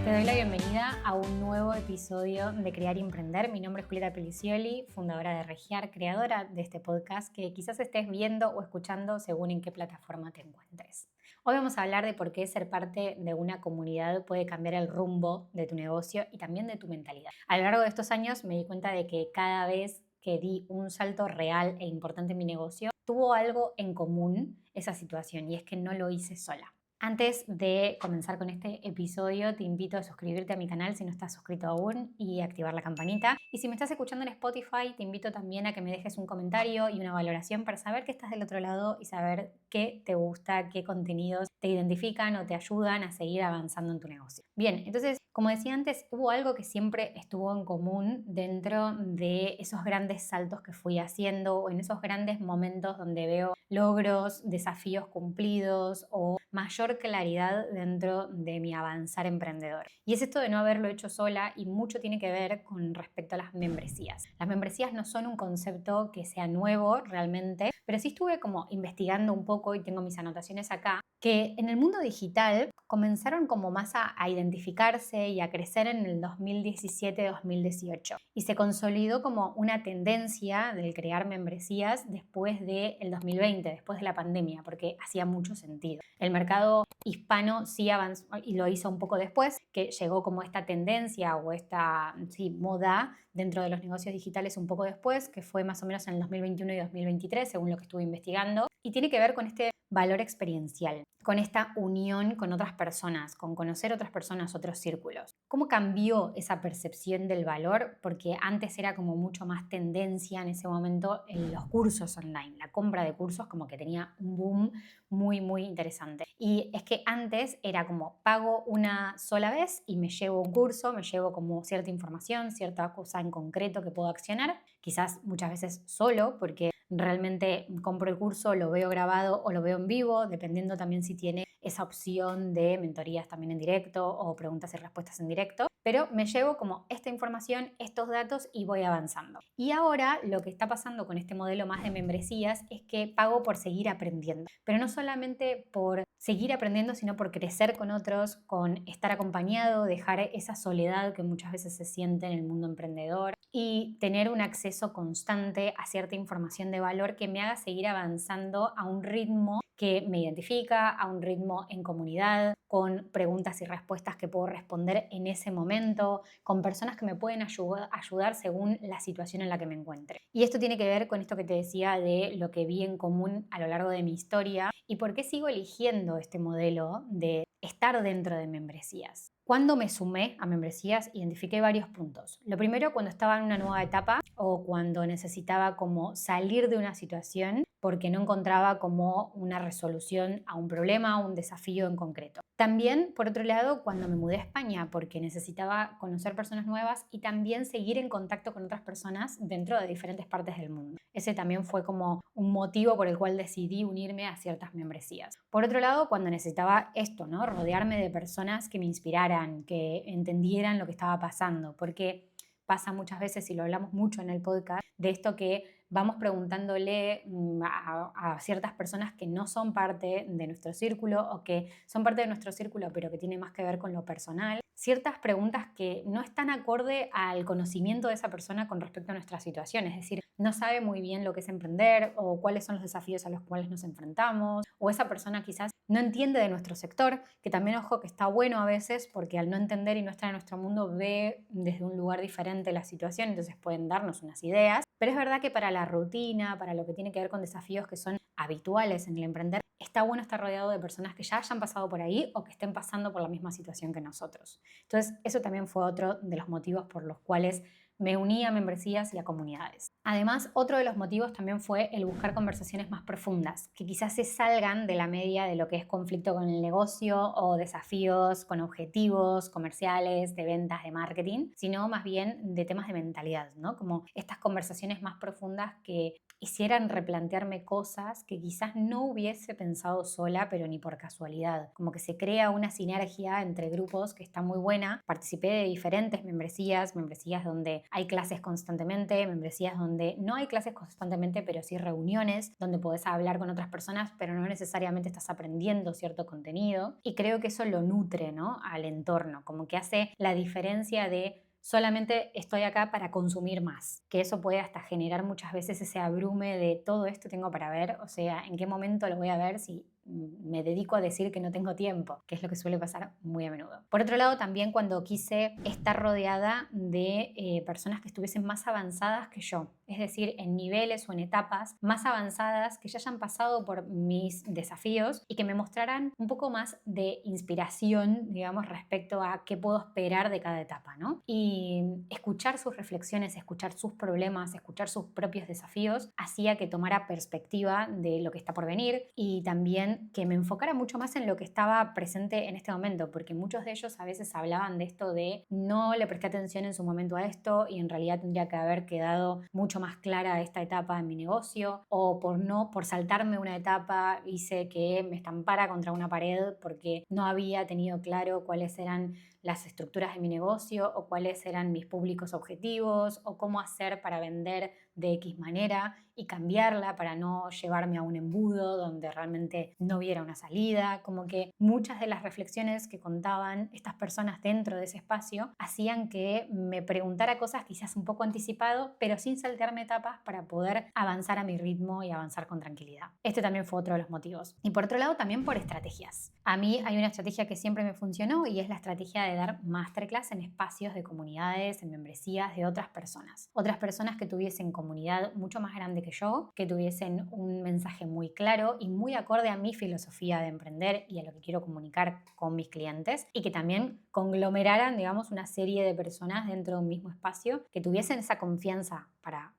Te doy la bienvenida a un nuevo episodio de Crear y Emprender. Mi nombre es Julieta Pelicioli, fundadora de Regiar, creadora de este podcast que quizás estés viendo o escuchando según en qué plataforma te encuentres. Hoy vamos a hablar de por qué ser parte de una comunidad puede cambiar el rumbo de tu negocio y también de tu mentalidad. A lo largo de estos años me di cuenta de que cada vez que di un salto real e importante en mi negocio, tuvo algo en común esa situación y es que no lo hice sola. Antes de comenzar con este episodio, te invito a suscribirte a mi canal si no estás suscrito aún y activar la campanita. Y si me estás escuchando en Spotify, te invito también a que me dejes un comentario y una valoración para saber que estás del otro lado y saber qué te gusta, qué contenidos te identifican o te ayudan a seguir avanzando en tu negocio. Bien, entonces, como decía antes, hubo algo que siempre estuvo en común dentro de esos grandes saltos que fui haciendo o en esos grandes momentos donde veo logros, desafíos cumplidos o mayor claridad dentro de mi avanzar emprendedor. Y es esto de no haberlo hecho sola y mucho tiene que ver con respecto a las membresías. Las membresías no son un concepto que sea nuevo realmente, pero sí estuve como investigando un poco y tengo mis anotaciones acá, que en el mundo digital comenzaron como más a identificarse y a crecer en el 2017-2018 y se consolidó como una tendencia del crear membresías después del 2020, después de la pandemia, porque hacía mucho sentido. El mercado hispano sí avanzó y lo hizo un poco después, que llegó como esta tendencia o esta moda dentro de los negocios digitales un poco después, que fue más o menos en el 2021 y 2023, según lo que estuve investigando, y tiene que ver con este valor experiencial, con esta unión con otras personas, con conocer otras personas, otros círculos. ¿Cómo cambió esa percepción del valor? Porque antes era como mucho más tendencia en ese momento en los cursos online. La compra de cursos como que tenía un boom muy interesante. Y es que antes era como pago una sola vez y me llevo un curso, me llevo como cierta información, cierta cosa en concreto que puedo accionar, quizás muchas veces solo porque realmente compro el curso, lo veo grabado o lo veo en vivo, dependiendo también si tiene esa opción de mentorías también en directo o preguntas y respuestas en directo, pero me llevo como esta información, estos datos y voy avanzando. Y ahora lo que está pasando con este modelo más de membresías es que pago por seguir aprendiendo, pero no solamente por seguir aprendiendo, sino por crecer con otros, con estar acompañado, dejar esa soledad que muchas veces se siente en el mundo emprendedor y tener un acceso constante a cierta información de valor que me haga seguir avanzando a un ritmo que me identifica, a un ritmo en comunidad, con preguntas y respuestas que puedo responder en ese momento, con personas que me pueden ayudar según la situación en la que me encuentre. Y esto tiene que ver con esto que te decía de lo que vi en común a lo largo de mi historia y por qué sigo eligiendo este modelo de estar dentro de membresías. Cuando me sumé a membresías, identifiqué varios puntos. Lo primero, cuando estaba en una nueva etapa o cuando necesitaba como salir de una situación porque no encontraba como una resolución a un problema o un desafío en concreto. También, por otro lado, cuando me mudé a España porque necesitaba conocer personas nuevas y también seguir en contacto con otras personas dentro de diferentes partes del mundo. Ese también fue como un motivo por el cual decidí unirme a ciertas membresías. Por otro lado, cuando necesitaba esto, ¿no? Rodearme de personas que me inspiraran, que entendieran lo que estaba pasando, porque pasa muchas veces, y lo hablamos mucho en el podcast, de esto que vamos preguntándole a ciertas personas que no son parte de nuestro círculo o que son parte de nuestro círculo pero que tiene más que ver con lo personal, ciertas preguntas que no están acorde al conocimiento de esa persona con respecto a nuestra situación, es decir, no sabe muy bien lo que es emprender o cuáles son los desafíos a los cuales nos enfrentamos, o esa persona quizás no entiende de nuestro sector, que también, ojo, que está bueno a veces porque al no entender y no estar en nuestro mundo ve desde un lugar diferente la situación, entonces pueden darnos unas ideas, pero es verdad que para la rutina, para lo que tiene que ver con desafíos que son habituales en el emprender, está bueno estar rodeado de personas que ya hayan pasado por ahí o que estén pasando por la misma situación que nosotros. Entonces, eso también fue otro de los motivos por los cuales me uní a membresías y a comunidades. Además, otro de los motivos también fue el buscar conversaciones más profundas, que quizás se salgan de la media de lo que es conflicto con el negocio o desafíos con objetivos comerciales, de ventas, de marketing, sino más bien de temas de mentalidad, ¿no? Como estas conversaciones más profundas que hicieran replantearme cosas que quizás no hubiese pensado sola, pero ni por casualidad. Como que se crea una sinergia entre grupos que está muy buena. Participé de diferentes membresías donde hay clases constantemente, membresías donde no hay clases constantemente, pero sí reuniones donde podés hablar con otras personas, pero no necesariamente estás aprendiendo cierto contenido. Y creo que eso lo nutre, ¿no?, al entorno, como que hace la diferencia de solamente estoy acá para consumir más, que eso puede hasta generar muchas veces ese abrume de todo esto tengo para ver, o sea, ¿en qué momento lo voy a ver si me dedico a decir que no tengo tiempo? Que es lo que suele pasar muy a menudo. Por otro lado, también cuando quise estar rodeada de personas que estuviesen más avanzadas que yo, es decir, en niveles o en etapas más avanzadas, que ya hayan pasado por mis desafíos y que me mostraran un poco más de inspiración, digamos, respecto a qué puedo esperar de cada etapa, ¿no? Y escuchar sus reflexiones, escuchar sus problemas, escuchar sus propios desafíos, hacía que tomara perspectiva de lo que está por venir y también que me enfocara mucho más en lo que estaba presente en este momento, porque muchos de ellos a veces hablaban de esto de no le presté atención en su momento a esto y en realidad tendría que haber quedado mucho más clara esta etapa en mi negocio, o por saltarme una etapa hice que me estampara contra una pared porque no había tenido claro cuáles eran las estructuras de mi negocio o cuáles eran mis públicos objetivos o cómo hacer para vender de X manera y cambiarla para no llevarme a un embudo donde realmente no viera una salida. Como que muchas de las reflexiones que contaban estas personas dentro de ese espacio hacían que me preguntara cosas quizás un poco anticipado, pero sin saltearme etapas para poder avanzar a mi ritmo y avanzar con tranquilidad. Este también fue otro de los motivos. Y por otro lado, también por estrategias. A mí hay una estrategia que siempre me funcionó y es la estrategia de dar masterclass en espacios de comunidades, en membresías de otras personas. Otras personas que tuviesen comunidad mucho más grande que yo, que tuviesen un mensaje muy claro y muy acorde a mi filosofía de emprender y a lo que quiero comunicar con mis clientes, y que también conglomeraran, digamos, una serie de personas dentro de un mismo espacio, que tuviesen esa confianza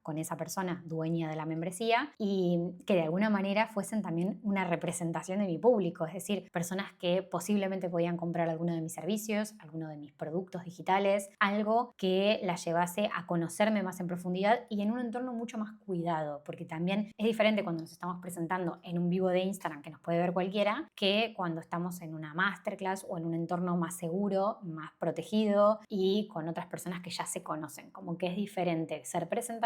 con esa persona dueña de la membresía y que de alguna manera fuesen también una representación de mi público, es decir, personas que posiblemente podían comprar alguno de mis servicios, alguno de mis productos digitales, algo que la llevase a conocerme más en profundidad y en un entorno mucho más cuidado, porque también es diferente cuando nos estamos presentando en un vivo de Instagram que nos puede ver cualquiera, que cuando estamos en una masterclass o en un entorno más seguro, más protegido y con otras personas que ya se conocen. Como que es diferente ser presentado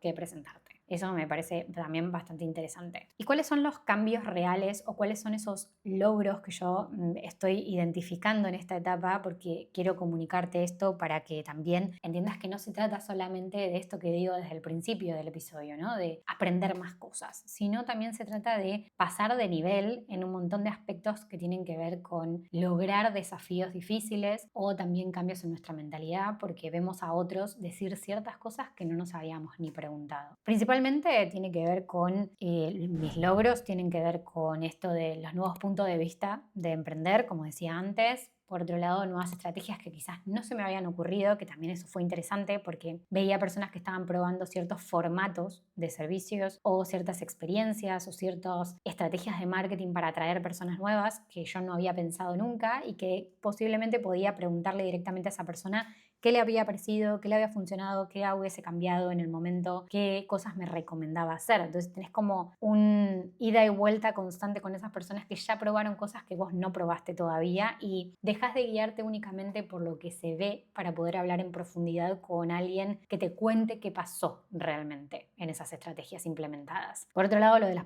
que presentarte. Eso me parece también bastante interesante. ¿Y cuáles son los cambios reales o cuáles son esos logros que yo estoy identificando en esta etapa? Porque quiero comunicarte esto para que también entiendas que no se trata solamente de esto que digo desde el principio del episodio, ¿no?, de aprender más cosas, sino también se trata de pasar de nivel en un montón de aspectos que tienen que ver con lograr desafíos difíciles o también cambios en nuestra mentalidad, porque vemos a otros decir ciertas cosas que no nos habíamos ni preguntado. Principalmente tiene que ver con mis logros, tienen que ver con esto de los nuevos puntos de vista de emprender, como decía antes. Por otro lado, nuevas estrategias que quizás no se me habían ocurrido, que también eso fue interesante porque veía personas que estaban probando ciertos formatos de servicios o ciertas experiencias o ciertas estrategias de marketing para atraer personas nuevas que yo no había pensado nunca y que posiblemente podía preguntarle directamente a esa persona qué le había parecido, qué le había funcionado, qué hubiese cambiado en el momento, qué cosas me recomendaba hacer. Entonces tenés como un ida y vuelta constante con esas personas que ya probaron cosas que vos no probaste todavía y dejas de guiarte únicamente por lo que se ve para poder hablar en profundidad con alguien que te cuente qué pasó realmente en esas estrategias implementadas. Por otro lado, lo de las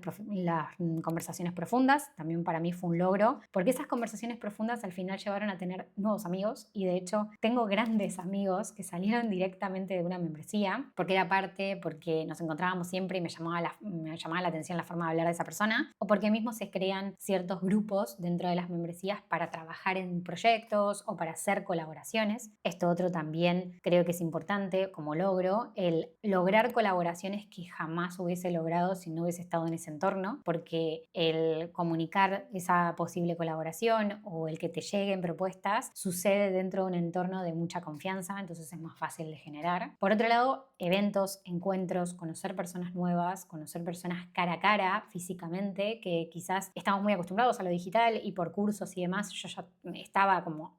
conversaciones profundas también para mí fue un logro, porque esas conversaciones profundas al final llevaron a tener nuevos amigos y de hecho tengo grandes amigos que salieron directamente de una membresía, porque era parte, porque nos encontrábamos siempre y me llamaba la atención la forma de hablar de esa persona, o porque mismo se crean ciertos grupos dentro de las membresías para trabajar en proyectos o para hacer colaboraciones. Esto otro también creo que es importante como logro, el lograr colaboraciones que jamás hubiese logrado si no hubiese estado en ese entorno, porque el comunicar esa posible colaboración o el que te lleguen propuestas sucede dentro de un entorno de mucha confianza, entonces es más fácil de generar. Por otro lado, eventos, encuentros, conocer personas nuevas, conocer personas cara a cara físicamente, que quizás estamos muy acostumbrados a lo digital y por cursos y demás yo ya estaba como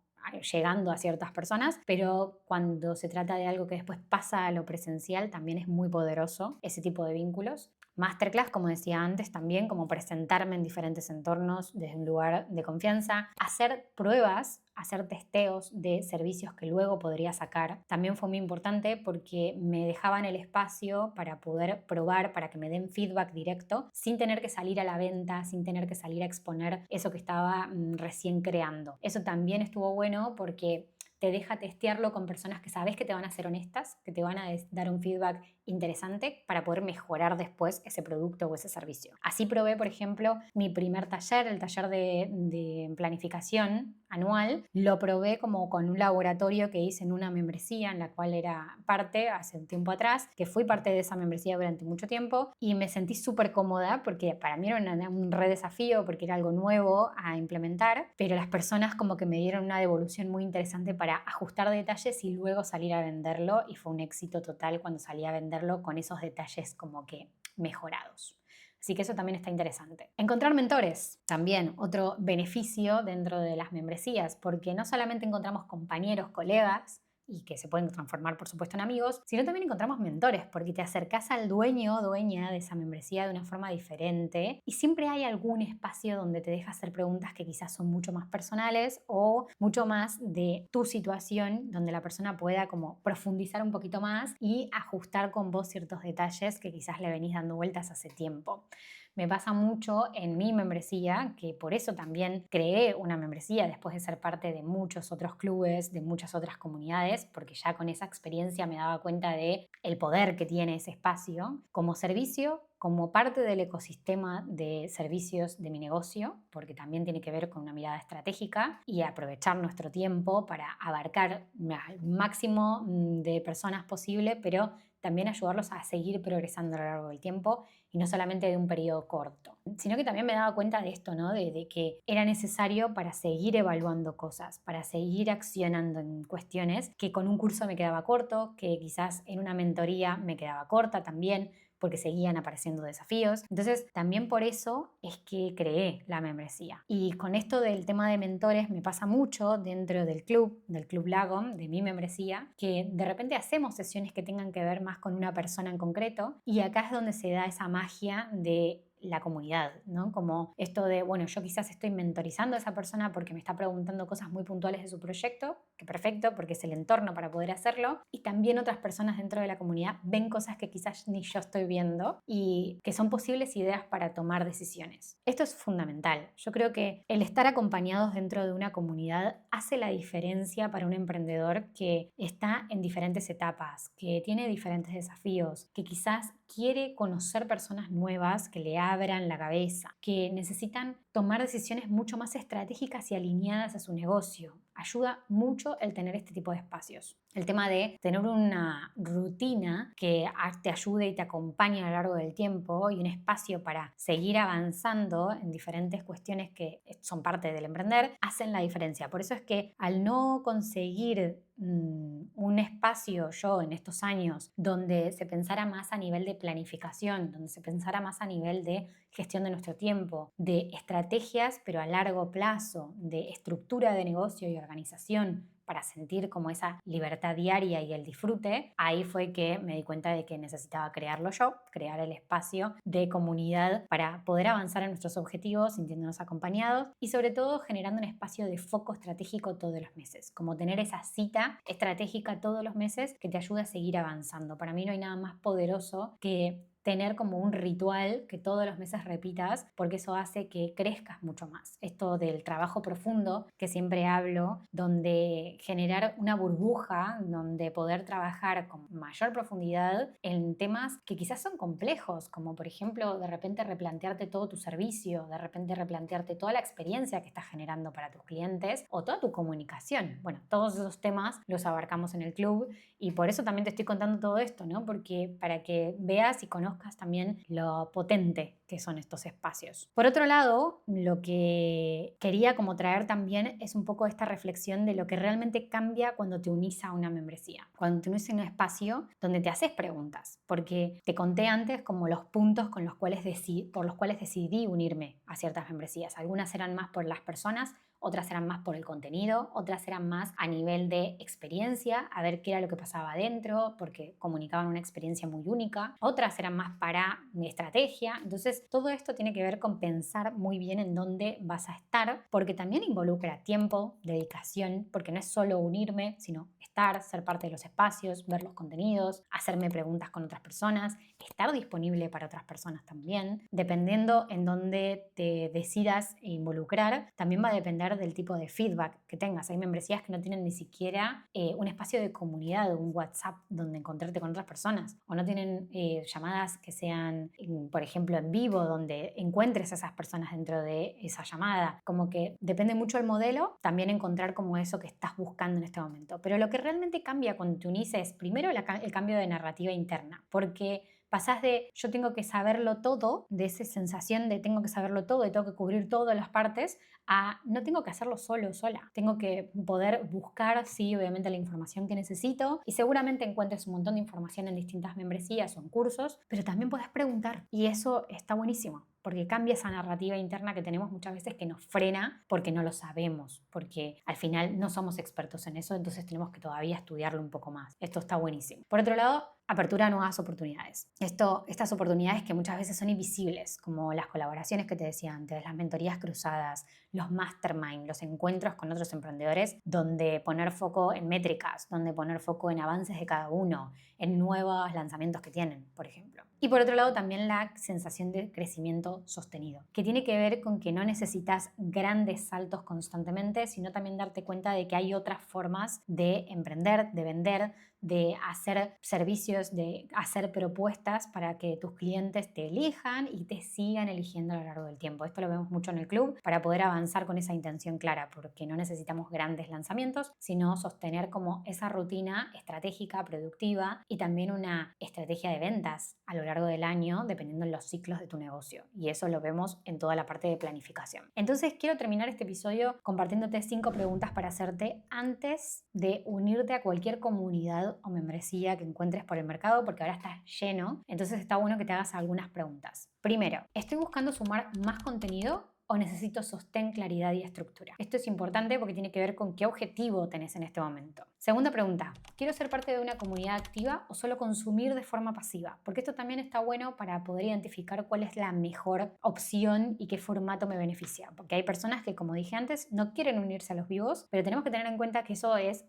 llegando a ciertas personas, pero cuando se trata de algo que después pasa a lo presencial también es muy poderoso ese tipo de vínculos. Masterclass, como decía antes, también como presentarme en diferentes entornos desde un lugar de confianza, hacer pruebas, hacer testeos de servicios que luego podría sacar. También fue muy importante porque me dejaban el espacio para poder probar, para que me den feedback directo, sin tener que salir a la venta, sin tener que salir a exponer eso que estaba recién creando. Eso también estuvo bueno porque te deja testearlo con personas que sabes que te van a ser honestas, que te van a dar un feedback interesante para poder mejorar después ese producto o ese servicio. Así probé, por ejemplo, mi primer taller, el taller de planificación anual. Lo probé como con un laboratorio que hice en una membresía en la cual era parte hace un tiempo atrás, que fui parte de esa membresía durante mucho tiempo y me sentí súper cómoda porque para mí era un re desafío porque era algo nuevo a implementar, pero las personas como que me dieron una devolución muy interesante para ajustar detalles y luego salir a venderlo, y fue un éxito total cuando salí a venderlo con esos detalles como que mejorados. Así que eso también está interesante. Encontrar mentores, también otro beneficio dentro de las membresías, porque no solamente encontramos compañeros, colegas, y que se pueden transformar, por supuesto, en amigos, sino también encontramos mentores, porque te acercás al dueño o dueña de esa membresía de una forma diferente y siempre hay algún espacio donde te deja hacer preguntas que quizás son mucho más personales o mucho más de tu situación, donde la persona pueda como profundizar un poquito más y ajustar con vos ciertos detalles que quizás le venís dando vueltas hace tiempo. Me pasa mucho en mi membresía, que por eso también creé una membresía después de ser parte de muchos otros clubes, de muchas otras comunidades, porque ya con esa experiencia me daba cuenta de el poder que tiene ese espacio como servicio, como parte del ecosistema de servicios de mi negocio, porque también tiene que ver con una mirada estratégica y aprovechar nuestro tiempo para abarcar al máximo de personas posible, pero también ayudarlos a seguir progresando a lo largo del tiempo y no solamente de un periodo corto. Sino que también me daba cuenta de esto, ¿no? De que era necesario para seguir evaluando cosas, para seguir accionando en cuestiones que con un curso me quedaba corto, que quizás en una mentoría me quedaba corta también, porque seguían apareciendo desafíos. Entonces, también por eso es que creé la membresía. Y con esto del tema de mentores me pasa mucho dentro del Club Lagom, de mi membresía, que de repente hacemos sesiones que tengan que ver más con una persona en concreto y acá es donde se da esa magia de la comunidad, ¿no? Como esto de, bueno, yo quizás estoy mentorizando a esa persona porque me está preguntando cosas muy puntuales de su proyecto, que perfecto, porque es el entorno para poder hacerlo, y también otras personas dentro de la comunidad ven cosas que quizás ni yo estoy viendo y que son posibles ideas para tomar decisiones. Esto es fundamental. Yo creo que el estar acompañados dentro de una comunidad hace la diferencia para un emprendedor que está en diferentes etapas, que tiene diferentes desafíos, que quizás quiere conocer personas nuevas que le abran la cabeza, que necesitan tomar decisiones mucho más estratégicas y alineadas a su negocio. Ayuda mucho el tener este tipo de espacios. El tema de tener una rutina que te ayude y te acompañe a lo largo del tiempo y un espacio para seguir avanzando en diferentes cuestiones que son parte del emprender, hacen la diferencia. Por eso es que al no conseguir un espacio yo en estos años donde se pensara más a nivel de planificación, donde se pensara más a nivel de gestión de nuestro tiempo, de estrategias pero a largo plazo, de estructura de negocio y organización para sentir como esa libertad diaria y el disfrute, ahí fue que me di cuenta de que necesitaba crearlo yo, crear el espacio de comunidad para poder avanzar en nuestros objetivos sintiéndonos acompañados y sobre todo generando un espacio de foco estratégico todos los meses, como tener esa cita estratégica todos los meses que te ayude a seguir avanzando. Para mí no hay nada más poderoso que tener como un ritual que todos los meses repitas, porque eso hace que crezcas mucho más. Esto del trabajo profundo que siempre hablo, donde generar una burbuja, donde poder trabajar con mayor profundidad en temas que quizás son complejos, como por ejemplo de repente replantearte todo tu servicio, de repente replantearte toda la experiencia que estás generando para tus clientes o toda tu comunicación. Bueno, todos esos temas los abarcamos en el club y por eso también te estoy contando todo esto, ¿no? Porque para que veas y conozcas también lo potente que son estos espacios. Por otro lado, lo que quería como traer también es un poco esta reflexión de lo que realmente cambia cuando te unís a una membresía, cuando te unís a un espacio donde te haces preguntas, porque te conté antes como los puntos por los cuales decidí unirme a ciertas membresías. Algunas eran más por las personas, otras eran más por el contenido, otras eran más a nivel de experiencia, a ver qué era lo que pasaba adentro, porque comunicaban una experiencia muy única, otras eran más para estrategia. Entonces todo esto tiene que ver con pensar muy bien en dónde vas a estar, porque también involucra tiempo, dedicación, porque no es solo unirme, sino estar, ser parte de los espacios, ver los contenidos, hacerme preguntas con otras personas, estar disponible para otras personas también. Dependiendo en dónde te decidas involucrar, también va a depender del tipo de feedback que tengas. Hay membresías que no tienen ni siquiera un espacio de comunidad, un WhatsApp donde encontrarte con otras personas, o no tienen llamadas que sean, por ejemplo, en vivo, donde encuentres a esas personas dentro de esa llamada. Como que depende mucho del modelo, también encontrar como eso que estás buscando en este momento. Pero lo que realmente cambia cuando te unís es primero el cambio de narrativa interna, porque pasás de yo tengo que saberlo todo, de esa sensación de tengo que saberlo todo, de tengo que cubrir todas las partes, a no tengo que hacerlo solo o sola. Tengo que poder buscar, sí, obviamente la información que necesito, y seguramente encuentres un montón de información en distintas membresías o en cursos, pero también podés preguntar y eso está buenísimo, porque cambia esa narrativa interna que tenemos muchas veces que nos frena porque no lo sabemos, porque al final no somos expertos en eso, entonces tenemos que todavía estudiarlo un poco más. Esto está buenísimo. Por otro lado, apertura a nuevas oportunidades. Estas oportunidades que muchas veces son invisibles, como las colaboraciones que te decía antes, las mentorías cruzadas, los mastermind, los encuentros con otros emprendedores, donde poner foco en métricas, donde poner foco en avances de cada uno, en nuevos lanzamientos que tienen, por ejemplo. Y por otro lado también la sensación de crecimiento sostenido, que tiene que ver con que no necesitas grandes saltos constantemente, sino también darte cuenta de que hay otras formas de emprender, de vender, de hacer servicios, de hacer propuestas para que tus clientes te elijan y te sigan eligiendo a lo largo del tiempo. Esto lo vemos mucho en el club para poder avanzar con esa intención clara, porque no necesitamos grandes lanzamientos, sino sostener como esa rutina estratégica, productiva y también una estrategia de ventas a lo largo del año, dependiendo de los ciclos de tu negocio. Y eso lo vemos en toda la parte de planificación. Entonces quiero terminar este episodio compartiéndote 5 preguntas para hacerte antes de unirte a cualquier comunidad o membresía que encuentres por el mercado, porque ahora está lleno. Entonces está bueno que te hagas algunas preguntas. Primero, ¿estoy buscando sumar más contenido o necesito sostén, claridad y estructura? Esto es importante porque tiene que ver con qué objetivo tenés en este momento. Segunda pregunta, ¿quiero ser parte de una comunidad activa o solo consumir de forma pasiva? Porque esto también está bueno para poder identificar cuál es la mejor opción y qué formato me beneficia. Porque hay personas que, como dije antes, no quieren unirse a los vivos, pero tenemos que tener en cuenta que eso es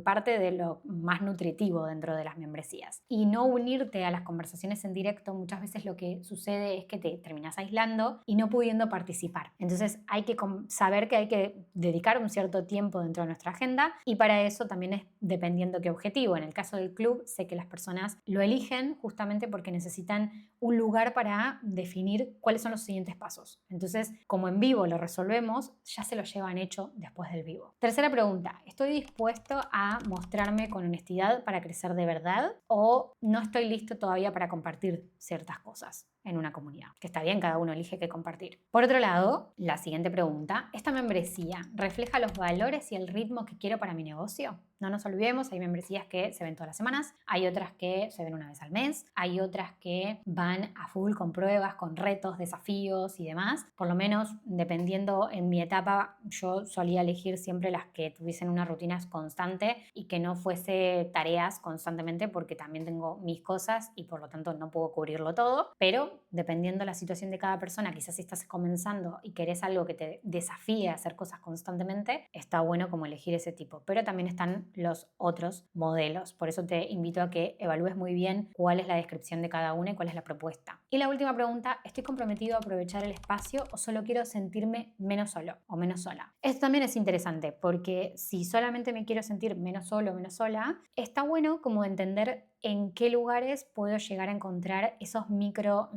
parte de lo más nutritivo dentro de las membresías. Y no unirte a las conversaciones en directo, muchas veces lo que sucede es que te terminas aislando y no pudiendo participar. Entonces hay que saber que hay que dedicar un cierto tiempo dentro de nuestra agenda, y para eso también es dependiendo qué objetivo. En el caso del club, sé que las personas lo eligen justamente porque necesitan un lugar para definir cuáles son los siguientes pasos. Entonces, como en vivo lo resolvemos, ya se lo llevan hecho después del vivo. Tercera pregunta, ¿estoy dispuesto a mostrarme con honestidad para crecer de verdad o no estoy listo todavía para compartir ciertas cosas en una comunidad? Que está bien, cada uno elige qué compartir. Por otro lado, la siguiente pregunta, ¿esta membresía refleja los valores y el ritmo que quiero para mi negocio? No nos olvidemos, hay membresías que se ven todas las semanas, hay otras que se ven una vez al mes, hay otras que van a full con pruebas, con retos, desafíos y demás. Por lo menos, dependiendo en mi etapa, yo solía elegir siempre las que tuviesen una rutina constante y que no fuese tareas constantemente, porque también tengo mis cosas y por lo tanto no puedo cubrirlo todo, pero dependiendo la situación de cada persona, quizás si estás comenzando y querés algo que te desafíe a hacer cosas constantemente, está bueno como elegir ese tipo, pero también están los otros modelos. Por eso te invito a que evalúes muy bien cuál es la descripción de cada una y cuál es la propuesta. Y la última pregunta, ¿estoy comprometido a aprovechar el espacio o solo quiero sentirme menos solo o menos sola? Esto también es interesante porque si solamente me quiero sentir menos solo o menos sola, está bueno como entender en qué lugares puedo llegar a encontrar esos micro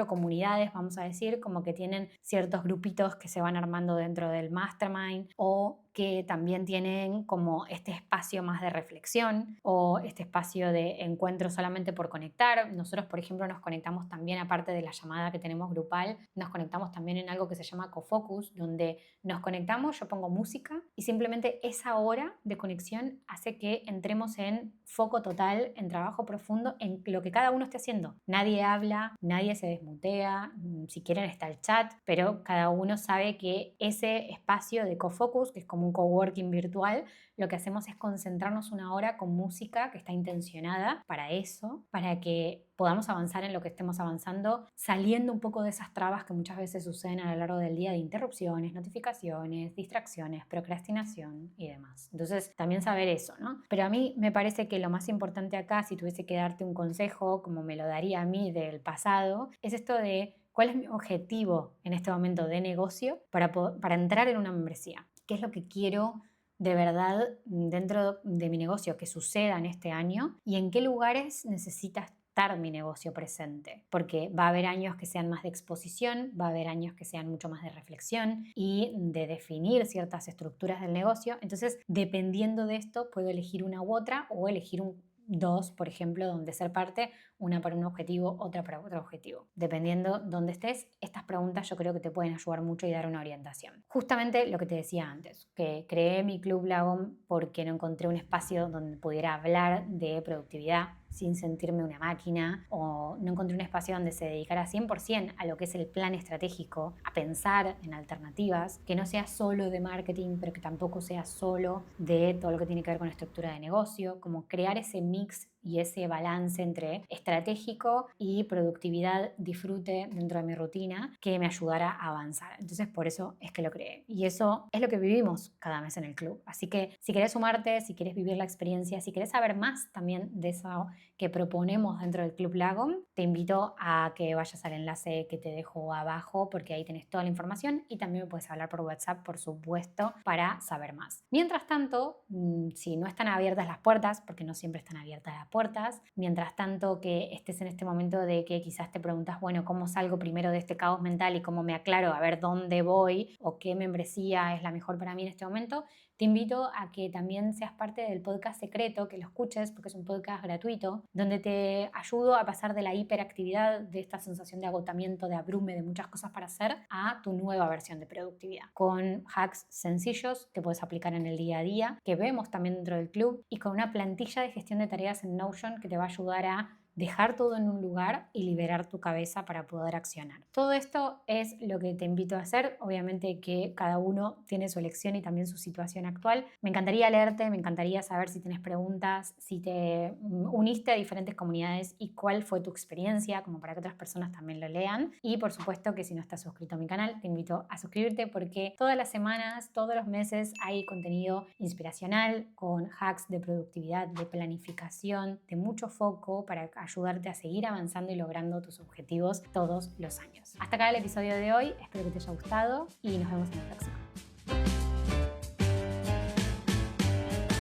comunidades, vamos a decir, como que tienen ciertos grupitos que se van armando dentro del mastermind o que también tienen como este espacio más de reflexión o este espacio de encuentro solamente por conectar. Nosotros, por ejemplo, nos conectamos también, aparte de la llamada que tenemos grupal, nos conectamos también en algo que se llama CoFocus, donde nos conectamos, yo pongo música y simplemente esa hora de conexión hace que entremos en foco total, en trabajo profundo, en lo que cada uno esté haciendo. Nadie habla, nadie se desmutea, si quieren está el chat, pero cada uno sabe que ese espacio de CoFocus, que es como un coworking virtual, lo que hacemos es concentrarnos una hora con música que está intencionada para eso, para que podamos avanzar en lo que estemos avanzando, saliendo un poco de esas trabas que muchas veces suceden a lo largo del día de interrupciones, notificaciones, distracciones, procrastinación y demás. Entonces, también saber eso, ¿no? Pero a mí me parece que lo más importante acá, si tuviese que darte un consejo, como me lo daría a mí del pasado, es esto de cuál es mi objetivo en este momento de negocio para entrar en una membresía. ¿Qué es lo que quiero de verdad dentro de mi negocio que suceda en este año y en qué lugares necesita estar mi negocio presente? Porque va a haber años que sean más de exposición, va a haber años que sean mucho más de reflexión y de definir ciertas estructuras del negocio. Entonces, dependiendo de esto, puedo elegir una u otra o elegir dos, por ejemplo, donde ser parte, una para un objetivo, otra para otro objetivo. Dependiendo dónde estés, estas preguntas yo creo que te pueden ayudar mucho y dar una orientación. Justamente lo que te decía antes, que creé mi Club Lagom porque no encontré un espacio donde pudiera hablar de productividad sin sentirme una máquina, o no encontré un espacio donde se dedicara 100% a lo que es el plan estratégico, a pensar en alternativas, que no sea solo de marketing, pero que tampoco sea solo de todo lo que tiene que ver con estructura de negocio, como crear ese mix y ese balance entre estratégico y productividad, disfrute dentro de mi rutina, que me ayudara a avanzar. Entonces, por eso es que lo creé. Y eso es lo que vivimos cada mes en el club. Así que si querés sumarte, si querés vivir la experiencia, si querés saber más también de eso que proponemos dentro del Club Lagom, te invito a que vayas al enlace que te dejo abajo, porque ahí tenés toda la información y también me puedes hablar por WhatsApp, por supuesto, para saber más. Mientras tanto, si no están abiertas las puertas, porque no siempre están abiertas las puertas, mientras tanto que estés en este momento de que quizás te preguntas, bueno, ¿cómo salgo primero de este caos mental y cómo me aclaro a ver dónde voy o qué membresía es la mejor para mí en este momento? Te invito a que también seas parte del podcast secreto, que lo escuches porque es un podcast gratuito, donde te ayudo a pasar de la hiperactividad, de esta sensación de agotamiento, de abrume, de muchas cosas para hacer, a tu nueva versión de productividad, con hacks sencillos que puedes aplicar en el día a día, que vemos también dentro del club, y con una plantilla de gestión de tareas en Notion que te va a ayudar a dejar todo en un lugar y liberar tu cabeza para poder accionar. Todo esto es lo que te invito a hacer. Obviamente que cada uno tiene su elección y también su situación actual. Me encantaría leerte, me encantaría saber si tienes preguntas, si te uniste a diferentes comunidades y cuál fue tu experiencia, como para que otras personas también lo lean. Y por supuesto que si no estás suscrito a mi canal, te invito a suscribirte porque todas las semanas, todos los meses hay contenido inspiracional con hacks de productividad, de planificación, de mucho foco para ayudarte a seguir avanzando y logrando tus objetivos todos los años. Hasta acá el episodio de hoy, espero que te haya gustado y nos vemos en la próxima.